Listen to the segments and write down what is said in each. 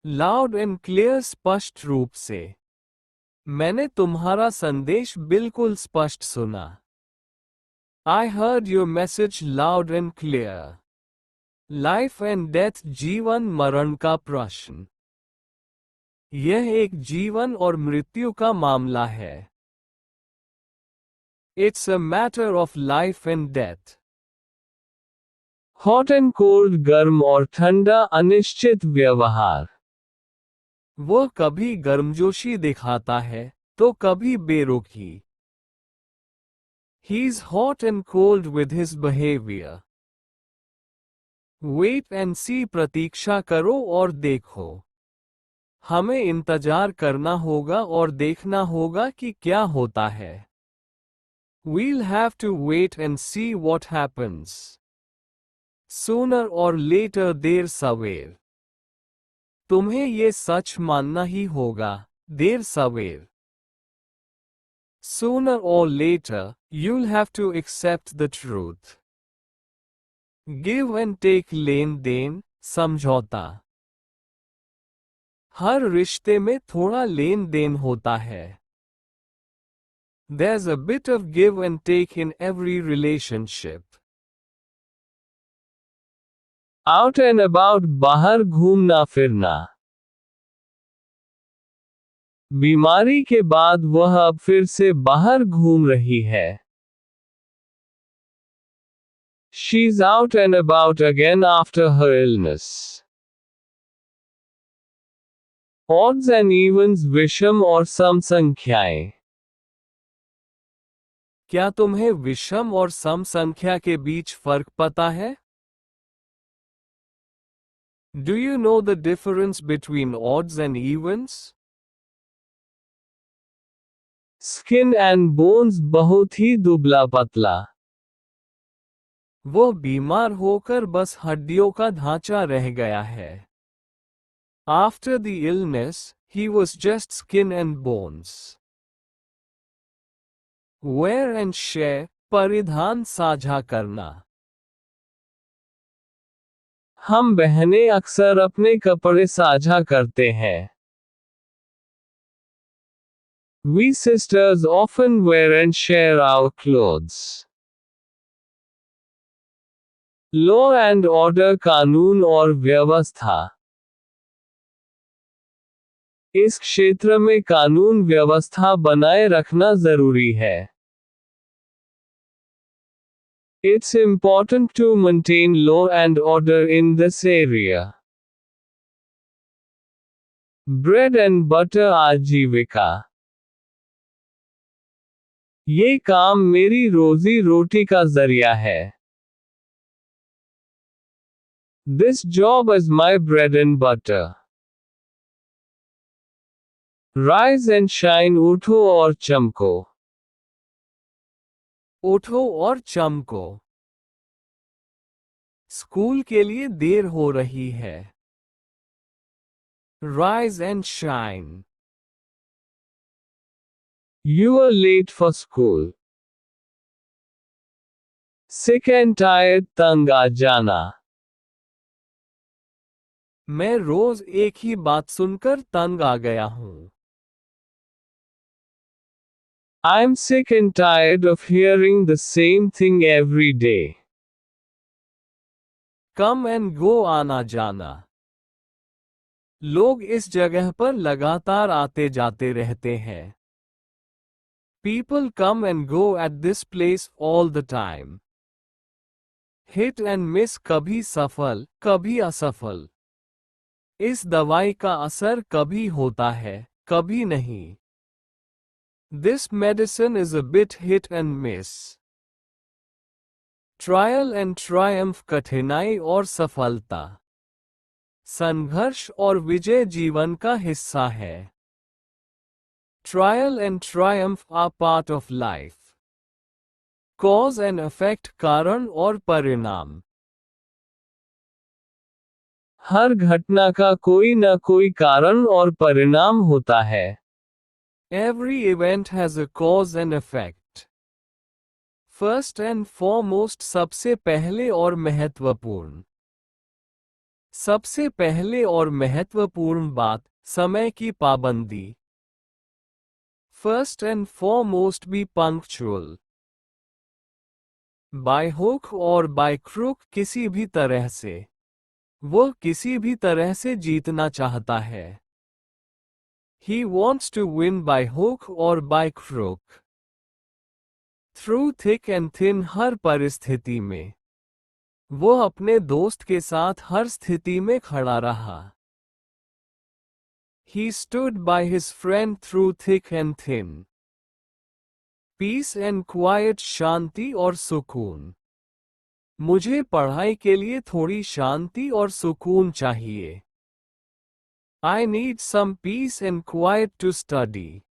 Loud and clear, स्पष्ट रूप से। मैंने तुम्हारा संदेश बिल्कुल स्पष्ट सुना। I heard your message loud and clear. Life and death, जीवन मरण का प्रश्न। यह एक जीवन और मृत्यु का मामला है। It's a matter of life and death. Hot and cold, गर्म और ठंडा, अनिश्चित व्यवहार। वह कभी गर्मजोशी दिखाता है तो कभी बेरुखी। He is hot and cold with his behaviour. Wait and see, प्रतीक्षा करो और देखो। हमें इंतजार करना होगा और देखना होगा कि क्या होता है। We'll have to wait and see what happens. Sooner or later, देर सवेर। तुम्हें ये सच मानना ही होगा, देर सवेर। Sooner or later, you'll have to accept the truth. Give and take, लेन देन, समझौता। हर रिश्ते में थोड़ा लेन देन होता है। There's a bit of give and take in every relationship. Out and about, बाहर घूमना फिरना। बीमारी के बाद वह अब फिर से बाहर घूम रही है। She's out and about again after her illness. Odds and evens, विषम और सम संख्याएं। क्या तुम्हें विषम और सम संख्या के बीच फर्क पता है? Do you know the difference between odds and evens? Skin and bones, बहुत ही दुबला पतला। वो बीमार होकर बस हड्डियों का ढांचा रह गया है। After the illness, he was just skin and bones. Wear and share, परिधान साझा करना। हम बहनें अक्सर अपने कपड़े साझा करते हैं। We sisters often wear and share our clothes. Law and order, कानून और व्यवस्था। इस क्षेत्र में कानून व्यवस्था बनाए रखना जरूरी है। It's important to maintain law and order in this area. Bread and butter, आजीविका। ये काम मेरी रोजी रोटी का जरिया है। This job is my bread and butter. Rise and shine, उठो और चमको। उठो और चमको। स्कूल के लिए देर हो रही है। Rise and shine. You are late for school. Sick and tired, तंग आ जाना। मैं रोज एक ही बात सुनकर तंग आ गया हूं। I'm sick and tired of hearing the same thing every day. Come and go, आना जाना। लोग इस जगह पर लगातार आते जाते रहते हैं। People come and go at this place all the time. Hit and miss, कभी सफल कभी असफल। इस दवाई का असर कभी होता है कभी नहीं। This medicine is a bit hit and miss. Trial and triumph, कठिनाई और सफलता। संघर्ष और विजय जीवन का हिस्सा है। Trial and triumph are part of life. Cause and effect, कारण और परिणाम। हर घटना का कोई न कोई कारण और परिणाम होता है। Every event has a cause and effect. First and foremost, सबसे पहले और महत्वपूर्ण। सबसे पहले और महत्वपूर्ण बात, समय की पाबंदी। First and foremost be punctual. By hook और by crook किसी भी तरह से। वो किसी भी तरह से जीतना चाहता है। He wants to win by hook or by crook. Through thick and thin हर परिस्थिति में। वो अपने दोस्त के साथ हर स्थिति में खड़ा रहा। He stood by his friend through thick and thin. Peace and quiet शांति और सुकून। मुझे पढ़ाई के लिए थोड़ी शांति और सुकून चाहिए। I need some peace and quiet to study.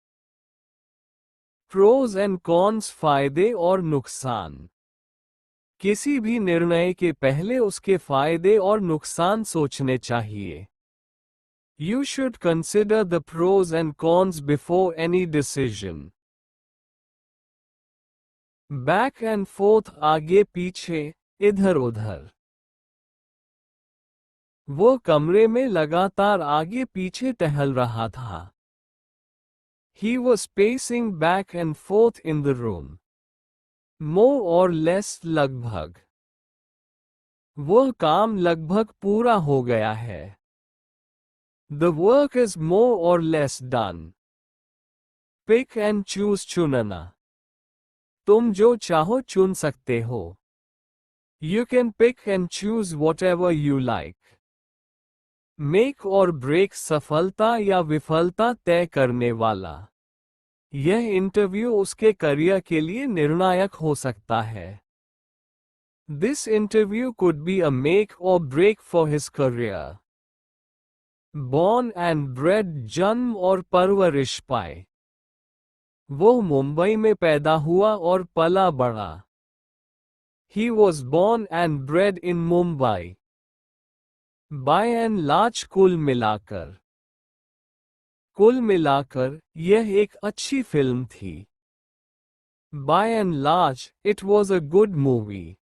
Pros and cons फायदे और नुकसान। किसी भी निर्णय के पहले उसके फायदे और नुकसान सोचने चाहिए। You should consider the pros and cons before any decision. Back and forth आगे पीछे, इधर उधर। वो कमरे में लगातार आगे पीछे टहल रहा था। He was pacing back and forth in the room. More or less लगभग। वो काम लगभग पूरा हो गया है। The work is more or less done. Pick and choose चुनना। तुम जो चाहो चुन सकते हो। You can pick and choose whatever you like. Make or break सफलता या विफलता तय करने वाला। यह इंटरव्यू उसके करियर के लिए निर्णायक हो सकता है। This interview could be a make or break for his career. Born and bred जन्म और परवरिश पाए। वो मुंबई में पैदा हुआ और पला बड़ा। He was born and bred in Mumbai. By and large कुल मिलाकर यह एक अच्छी फिल्म थी। By and large, it was a good movie.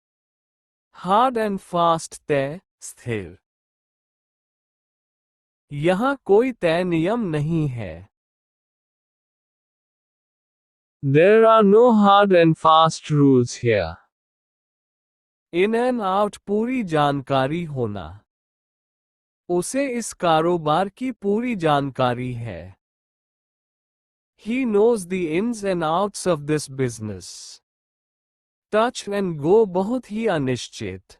Hard and fast तय, स्थिर। यहाँ कोई तय नियम नहीं है। There are no hard and fast rules here. In and out पूरी जानकारी होना। उसे इस कारोबार की पूरी जानकारी है। He knows the ins and outs of this business. Touch and go बहुत ही अनिश्चित।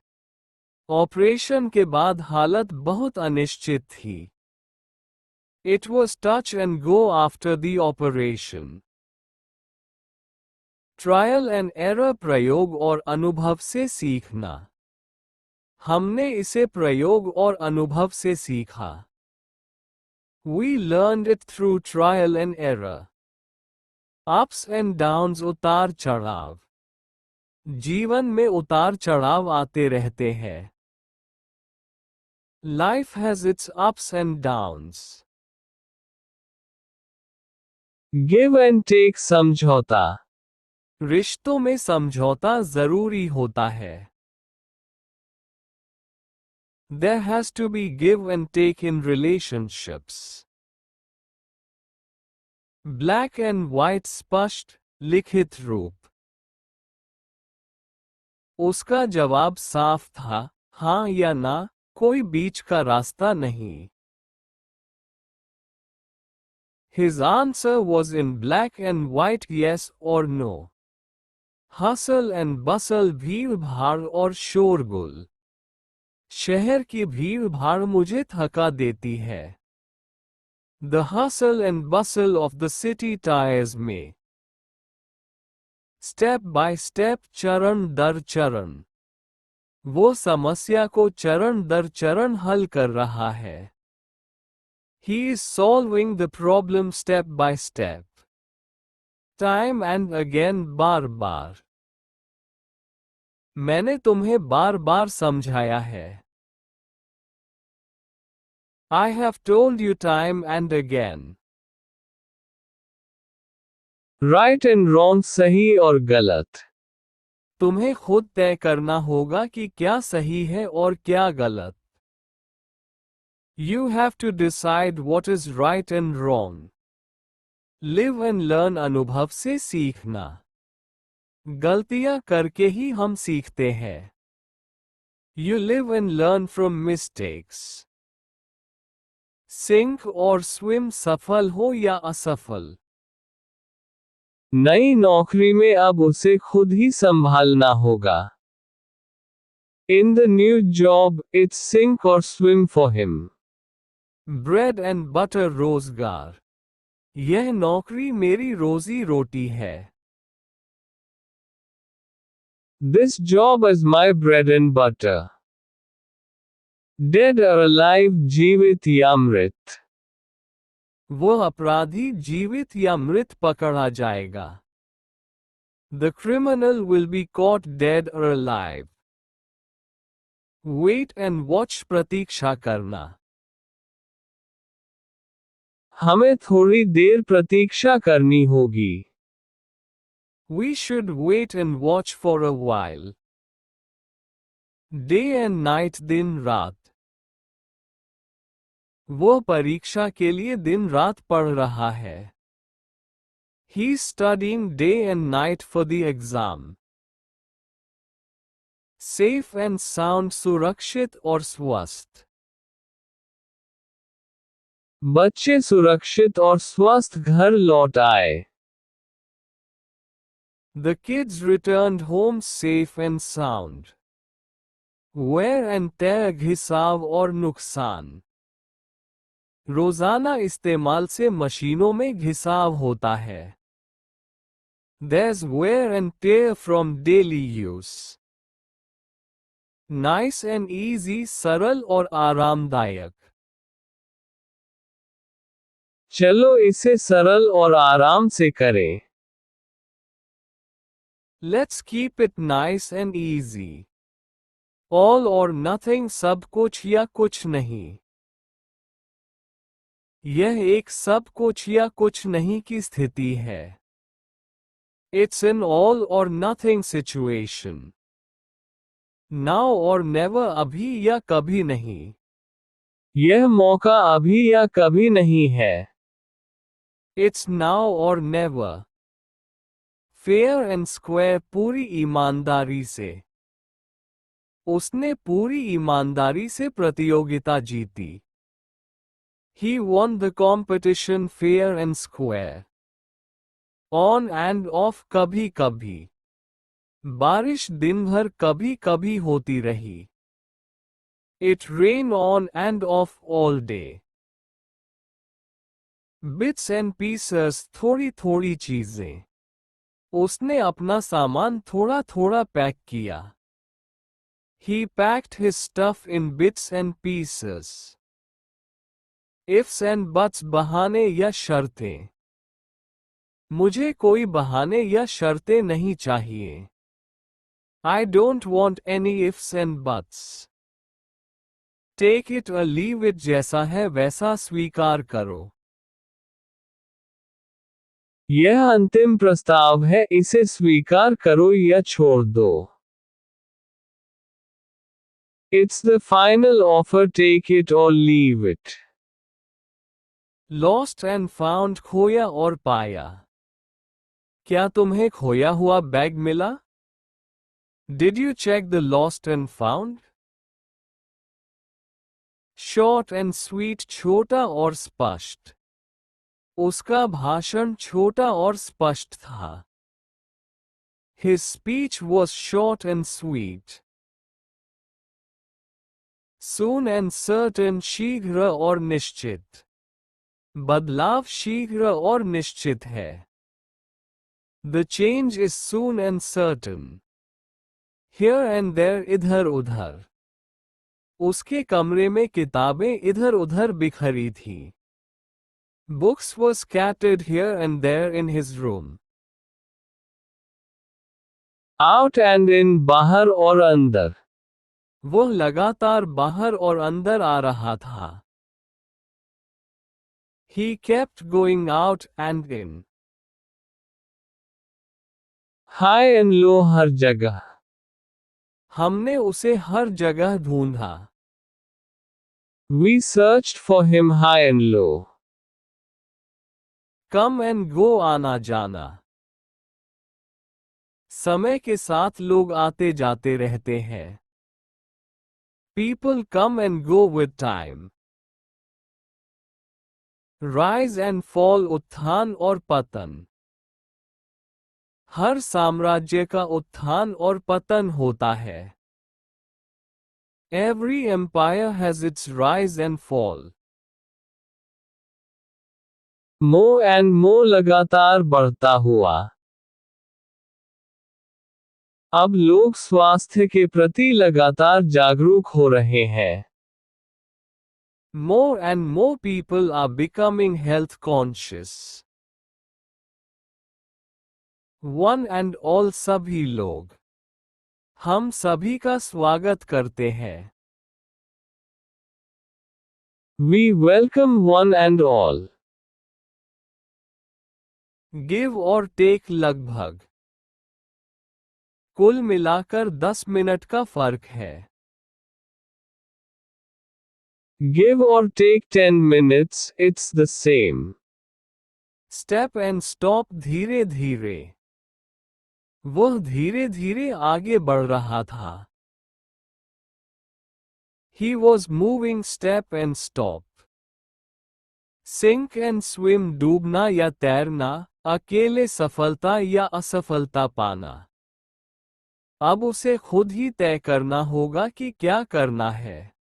ऑपरेशन के बाद हालत बहुत अनिश्चित थी। It was touch and go after the operation. Trial and error प्रयोग और अनुभव से सीखना। हमने इसे प्रयोग और अनुभव से सीखा। We learned it through trial and error. Ups and downs उतार चढ़ाव। जीवन में उतार चढ़ाव आते रहते हैं। Life has its ups and downs. Give and take समझौता। रिश्तों में समझौता जरूरी होता है। There has to be give and take in relationships. Black and white स्पष्ट, लिखित रूप। उसका जवाब साफ था, हाँ या ना, कोई बीच का रास्ता नहीं। His answer was in black and white yes or no. Hustle and बसल भीड़ भाड़ और शोरगुल। शहर की भीड़ भाड़ मुझे थका देती है। The hustle and bustle of the city tires me. Step by step चरण दर चरण। वो समस्या को चरण दर चरण हल कर रहा है। He is solving the problem step by step. Time and again बार बार। मैंने तुम्हें बार बार समझाया है। I have told you time and again. Right and wrong सही और गलत। तुम्हें खुद तय करना होगा कि क्या सही है और क्या गलत। You have to decide what is right and wrong. Live and learn अनुभव से सीखना. गलतियां करके ही हम सीखते हैं. You live and learn from mistakes. Sink or swim सफल हो या असफल. नई नौकरी में अब उसे खुद ही संभालना होगा. In the new job, it's sink or swim for him. Bread and butter रोजगार. यह नौकरी मेरी रोजी रोटी है. This job is my bread and butter. Dead or alive जीवित या मृत. वो अपराधी जीवित या मृत पकड़ा जाएगा. The criminal will be caught dead or alive. Wait and watch प्रतीक्षा करना. हमें थोड़ी देर प्रतीक्षा करनी होगी. We should wait and watch for a while. Day and night दिन रात. वो परीक्षा के लिए दिन रात पढ़ रहा है. He's studying day and night for the exam. Safe and sound सुरक्षित और स्वस्थ. बच्चे सुरक्षित और स्वस्थ घर लौट आए. The kids returned home safe and sound. Wear and tear घिसाव और नुकसान. रोजाना इस्तेमाल से मशीनों में घिसाव होता है. There's wear and tear from daily use. Nice and easy सरल और आरामदायक. चलो इसे सरल और आराम से करें. Let's keep it nice and easy. All or nothing सब कुछ या कुछ नहीं. यह एक सब कुछ या कुछ नहीं की स्थिति है. It's an all or nothing situation. Now or never अभी या कभी नहीं. यह मौका अभी या कभी नहीं है. It's now or never. Fair and square पूरी ईमानदारी से. उसने पूरी ईमानदारी से प्रतियोगिता जीती. He won the competition fair and square. On and off कभी कभी. बारिश दिन भर कभी कभी होती रही. It rained on and off all day. Bits and pieces थोड़ी थोड़ी चीजें. उसने अपना सामान थोड़ा थोड़ा पैक किया. He packed his stuff in bits and pieces. Ifs and buts बहाने या शर्तें. मुझे कोई बहाने या शर्तें नहीं चाहिए. I don't want any ifs and buts. Take it or leave it जैसा है वैसा स्वीकार करो. यह अंतिम प्रस्ताव है इसे स्वीकार करो या छोड़ दो. It's the final offer take it or leave it. Lost and found खोया और पाया. क्या तुम्हें खोया हुआ बैग मिला? Did you check the lost and found? Short and sweet छोटा और स्पष्ट. उसका भाषण छोटा और स्पष्ट था. His speech was short and sweet. Soon and certain शीघ्र और निश्चित. बदलाव शीघ्र और निश्चित है. The change is soon and certain. Here and there इधर उधर. उसके कमरे में किताबें इधर उधर बिखरी थी. Books were scattered here and there in his room. Out and in बाहर और अंदर. वो लगातार बाहर और अंदर आ रहा था. He kept going out and in. High and low हर जगह. हमने उसे हर जगह ढूंढा. We searched for him high and low. Come and go आना जाना. समय के साथ लोग आते जाते रहते हैं. People come and go with time. Rise and fall उत्थान और पतन. हर साम्राज्य का उत्थान और पतन होता है. Every empire has its rise and fall. More and more लगातार बढ़ता हुआ. अब लोग स्वास्थ्य के प्रति लगातार जागरूक हो रहे हैं. More and more people are becoming health conscious. One and all सभी लोग. हम सभी का स्वागत करते हैं. We welcome one and all. Give or take लगभग. कुल मिलाकर 10 मिनट का फर्क है. Give or take 10 minutes, it's the same. Step and stop धीरे धीरे. वह धीरे धीरे आगे बढ़ रहा था. He was moving step and stop. Sink and swim डूबना या तैरना, अकेले सफलता या असफलता पाना. अब उसे खुद ही तय करना होगा कि क्या करना है.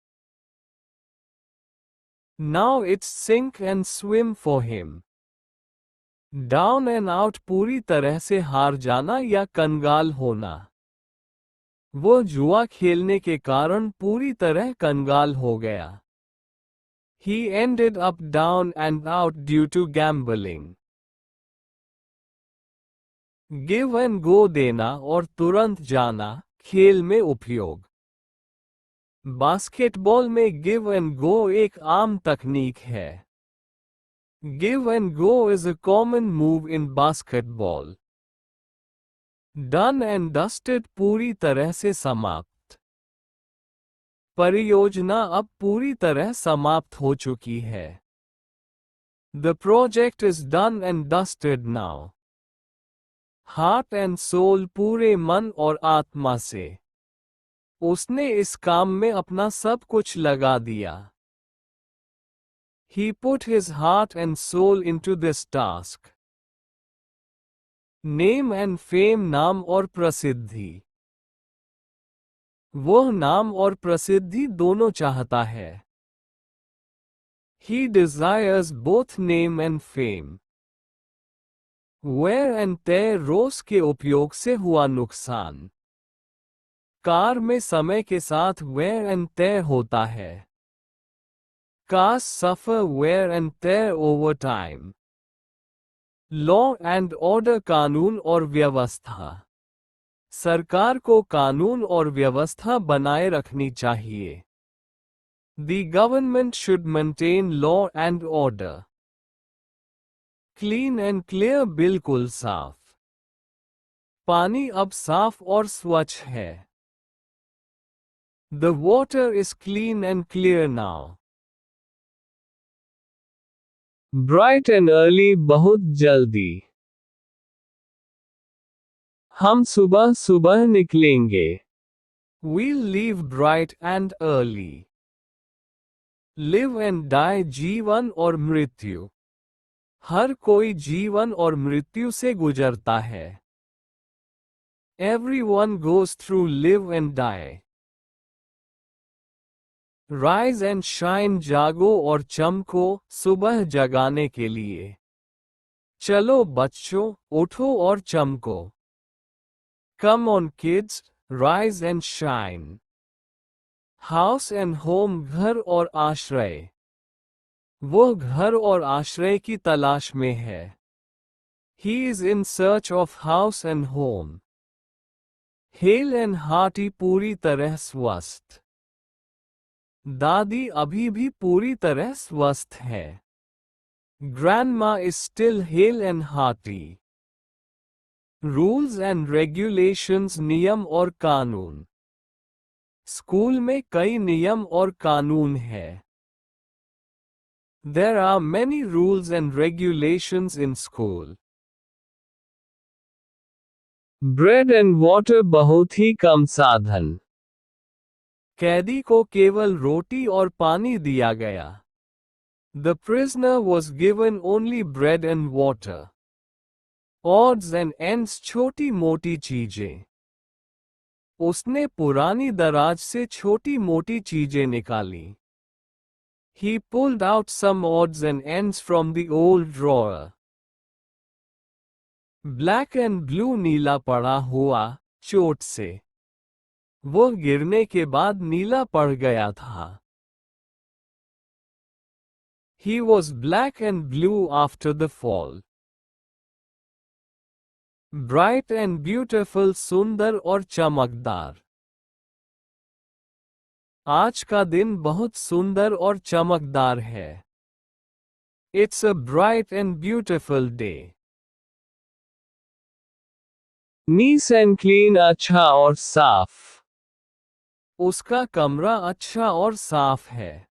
Now it's sink and swim for him. Down and out पूरी तरह से हार जाना या कंगाल होना. वो जुआ खेलने के कारण पूरी तरह कंगाल हो गया. He ended up down and out due to gambling. Give and go देना और तुरंत जाना, खेल में उपयोग. बास्केटबॉल में गिव एंड गो एक आम तकनीक है. Give and go is a common move in basketball. Done and dusted पूरी तरह से समाप्त. परियोजना अब पूरी तरह समाप्त हो चुकी है. The project is done and dusted now. Heart and soul पूरे मन और आत्मा से. उसने इस काम में अपना सब कुछ लगा दिया. He put his heart and soul into this task. Name and fame नाम और प्रसिद्धि. वह नाम और प्रसिद्धि दोनों चाहता है. He desires both name and fame. Wear and tear रोज के उपयोग से हुआ नुकसान. कार में समय के साथ wear and tear होता है. Cars suffer wear and tear over time. Law and order कानून और व्यवस्था. सरकार को कानून और व्यवस्था बनाए रखनी चाहिए. The government should maintain law and order. Clean and clear बिल्कुल साफ. पानी अब साफ और स्वच्छ है. The water is clean and clear now. Bright and early बहुत जल्दी. हम सुबह सुबह निकलेंगे. We'll leave bright and early. Live and die जीवन और मृत्यु. हर कोई जीवन और मृत्यु से गुजरता है. Everyone goes through live and die. Rise and shine जागो और चमको, सुबह जगाने के लिए. चलो बच्चों, उठो और चमको. Come on kids, rise and shine. House and home घर और आश्रय. वो घर और आश्रय की तलाश में है. He is in search of house and home. Hale and hearty पूरी तरह स्वस्थ. दादी अभी भी पूरी तरह स्वस्थ है. Grandma is still hale and hearty. Rules and regulations नियम और कानून. स्कूल में कई नियम और कानून है. There are many rules and regulations in school. Bread and water बहुत ही कम साधन. कैदी को केवल रोटी और पानी दिया गया. The prisoner was given only bread and water. Odds and ends छोटी मोटी चीजें. उसने पुरानी दराज से छोटी मोटी चीजें निकाली. He pulled out some odds and ends from the old drawer. Black and blue नीला पड़ा हुआ, चोट से. वो गिरने के बाद नीला पड़ गया था. He was black and blue after the fall. Bright and beautiful सुंदर और चमकदार. आज का दिन बहुत सुंदर और चमकदार है. It's a bright and beautiful day. Neat and clean अच्छा और साफ. उसका कमरा अच्छा और साफ है.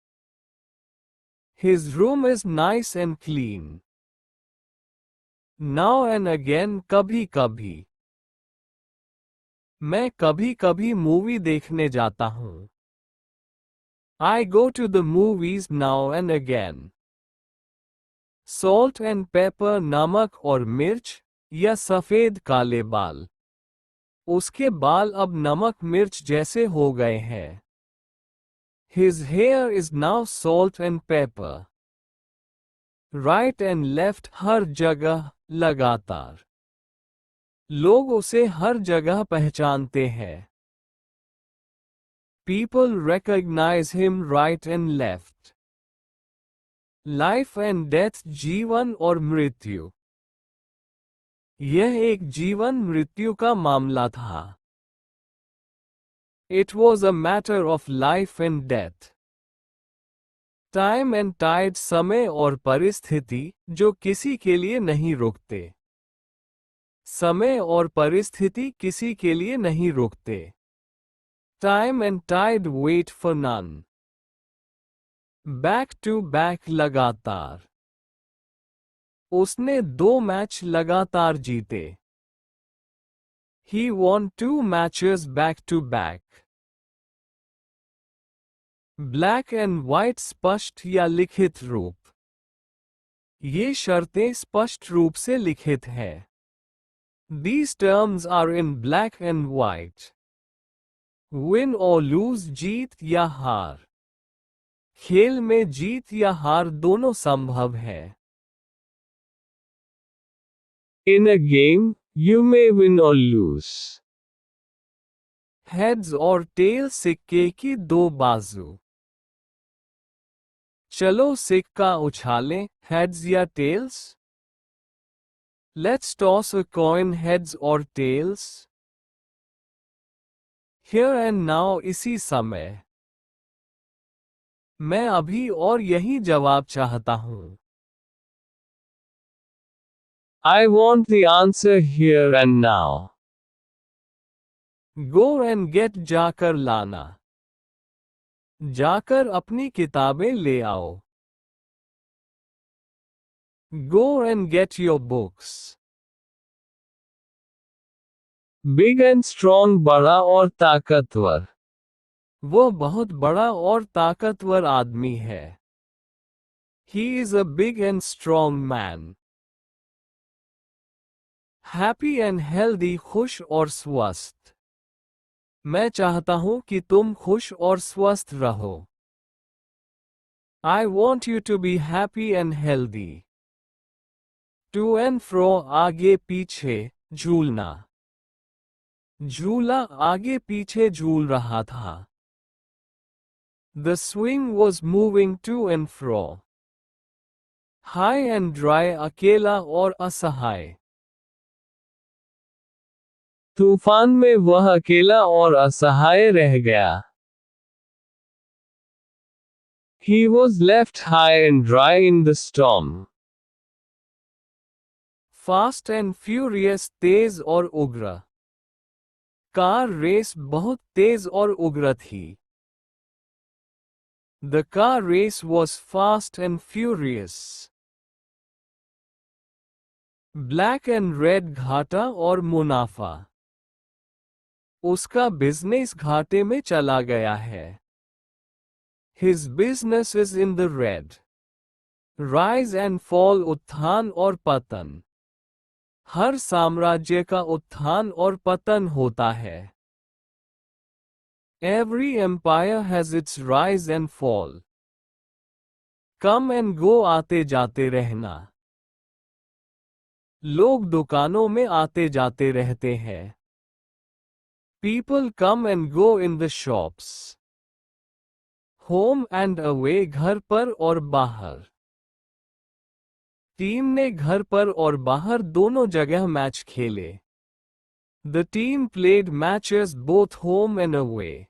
His room is nice and clean. Now and again कभी कभी. मैं कभी कभी मूवी देखने जाता हूँ. I go to the movies now and again. Salt and pepper नमक और मिर्च या सफेद काले बाल. उसके बाल अब नमक मिर्च जैसे हो गए हैं. His hair is now salt and pepper. Right and left हर जगह, लगातार. लोग उसे हर जगह पहचानते हैं. People recognize him right and left. Life and death जीवन और मृत्यु. यह एक जीवन मृत्यु का मामला था. It was a matter of life and death. Time and tide समय और परिस्थिति जो किसी के लिए नहीं रुकते. समय और परिस्थिति किसी के लिए नहीं रुकते. Time and tide wait for none. Back to back लगातार. उसने 2 मैच लगातार जीते. He won 2 matches back to back. Black and white स्पष्ट या लिखित रूप. ये शर्तें स्पष्ट रूप से लिखित हैं. These terms are in black and white. Win or lose जीत या हार. खेल में जीत या हार दोनों संभव है. In a game, you may win or lose. Heads और tail सिक्के की 2 बाजू. चलो सिक्का उछालें, heads या tails? Let's toss a coin heads or tails. Here and now इसी समय. मैं अभी और यही जवाब चाहता हूँ. I want the answer here and now. Go and get जाकर लाना. जाकर अपनी किताबें ले आओ. Go and get your books. Big and strong बड़ा और ताकतवर. वो बहुत बड़ा और ताकतवर आदमी है. He is a big and strong man. Happy and healthy खुश और स्वस्थ. मैं चाहता हूं कि तुम खुश और स्वस्थ रहो. I want you to be happy and healthy. To and fro आगे पीछे, झूलना. झूला आगे पीछे झूल रहा था. The swing was moving to and fro. High and dry अकेला और असहाय. तूफान में वह अकेला और असहाय रह गया. He was left high and dry in the storm. Fast and furious तेज और उग्र. कार रेस बहुत तेज और उग्र थी. The car race was fast and furious. Black and red घाटा और मुनाफा. उसका बिजनेस घाटे में चला गया है. His business is in the red. Rise and fall उत्थान और पतन. हर साम्राज्य का उत्थान और पतन होता है. Every empire has its rise and fall. Come and go आते जाते रहना. लोग दुकानों में आते जाते रहते हैं. People come and go in the shops. Home and away घर पर और बाहर. टीम ने घर पर और बाहर दोनों जगह मैच खेले. The team played matches both home and away.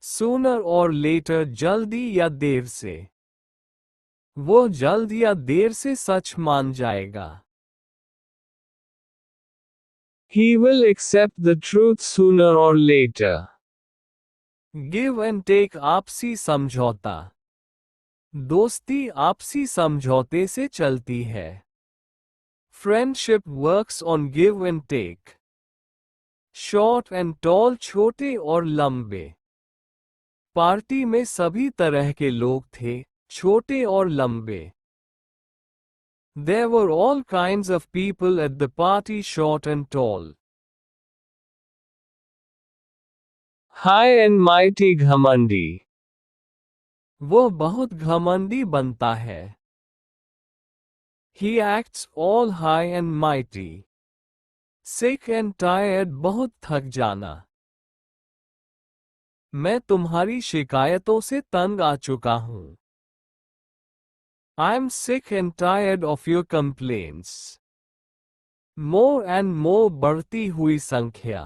Sooner or later जल्दी या देर से. वो जल्द या देर से सच मान जाएगा. He will accept the truth sooner or later. Give and take आपसी समझौता. दोस्ती आपसी समझौते से चलती है. Friendship works on give and take. Short and tall छोटे और लंबे. पार्टी में सभी तरह के लोग थे, छोटे और लंबे. There were all kinds of people at the party, short and tall. High and mighty घमंडी. वो बहुत घमंडी बनता है. He acts all high and mighty. Sick and tired बहुत थक जाना. मैं तुम्हारी शिकायतों से तंग आ चुका हूँ. I'm sick and tired of your complaints. More and more बढ़ती हुई संख्या.